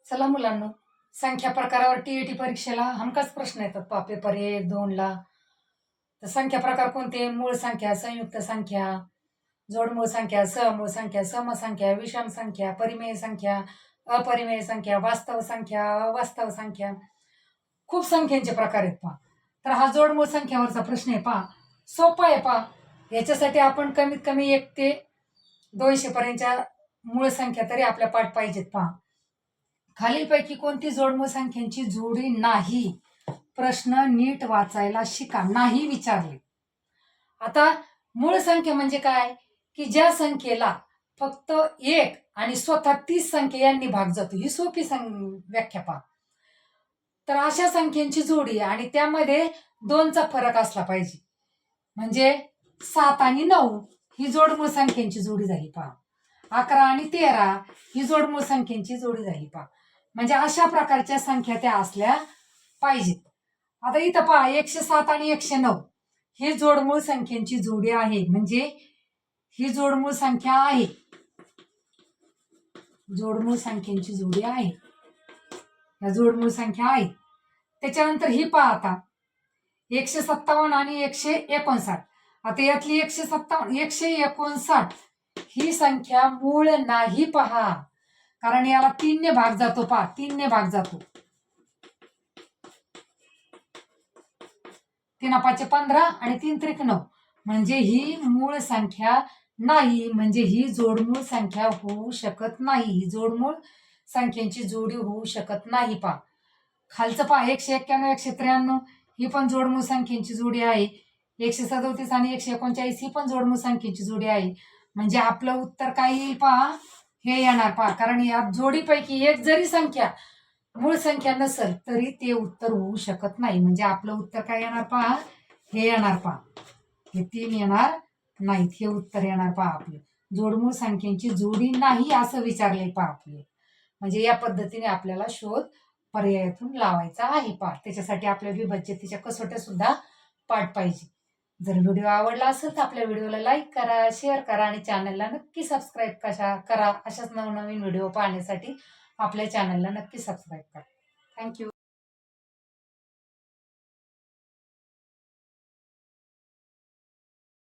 चला मुलांनो, संख्या प्रकारावर टीईटी परीक्षेला हमखास प्रश्न येतात पहा पेपर 1, 2 ला. तर संख्या प्रकार कोणते? मूळ संख्या, संयुक्त संख्या, जोडमूळ संख्या, सहमूळ संख्या, समसंख्या, विषम संख्या, परिमेय संख्या, अपरिमेय संख्या, वास्तव संख्या, अवास्तव संख्या. खूप संख्यांचे प्रकार आहेत पहा. तर हा जोडमूळ संख्यावरचा प्रश्न आहे पहा. सोपा आहे पहा. याच्यासाठी आपण कमीत कमी 1 ते 200 पर्यंतच्या मूळ संख्या तरी आपल्या पाठ पाहिजेत पहा. खालीलपैकी कोणती जोडमूळ संख्यांची जोडी नाही? प्रश्न नीट वाचायला शिका. नाही विचारले. आता मूळ संख्या म्हणजे काय? की ज्या संख्येला फक्त 1 आणि स्वतः 30 संख्या यांनी भाग जातो. ही सोपी व्याख्या पहा. तर अशा संख्यांची जोडी आणि त्यामध्ये 2चा फरक असला पाहिजे. म्हणजे 7 आणि 9 ही जोडमूळ संख्यांची जोडी झाली पहा. 11 आणि 13 ही जोडमूळ संख्यांची जोडी झाली पहा. म्हणजे अशा प्रकारच्या संख्या त्या असल्या पाहिजेत. आता इथं पहा 107 आणि 109 ही जोडमूळ संख्यांची जोडी आहे. म्हणजे ही जोडमूळ संख्या आहे. जोडमूळ संख्यांची जोडी आहे. या जोडमूळ संख्या आहे. त्याच्यानंतर ही पहा आता 157 आणि 159. आता यातली 157 159 ही संख्या मूळ नाही पहा. कारण याला 3 ने भाग जातो पहा. 3 ने भाग जातो. 3 5 15 आणि 3 त्रिक 9. म्हणजे ही मूळ संख्या नाही. म्हणजे ही जोडमूळ संख्या होऊ शकत नाही. ही जोडमूळ संख्यांची जोडी होऊ शकत नाही पहा. खालचं पहा 191 193 ही पण जोडमूळ संख्यांची जोडी आहे. 137 आणि 139 ही पण जोडमूळ संख्यांची जोडी आहे. म्हणजे आपलं उत्तर काय येईल पहा? हे येणार पहा. कारण या जोडीपैकी एक जरी संख्या मूळ संख्या नसेल तरी ते उत्तर होऊ शकत नाही. म्हणजे आपलं उत्तर काय येणार पहा? हे येणार पहा. हे 3 येणार नाहीत. हे उत्तर येणार पहा आपले. जोडमूळ संख्यांची जोडी नाही असं विचारले पहा आपले. म्हणजे या पद्धतीने आपल्याला शोध पर्यायातून लावायचा आहे पहा. त्याच्यासाठी आपल्या विभाज्यतेच्या कसोट्या सुद्धा पाठ पाहिजे. जर व्हिडिओ आवडला असेल तर आपल्या व्हिडिओला लाईक करा, शेअर करा आणि चॅनलला नक्की सबस्क्राईब करा. अशाच नवनवीन व्हिडिओ पाहण्यासाठी आपल्या चॅनलला नक्की सबस्क्राईब करा. थँक्यू.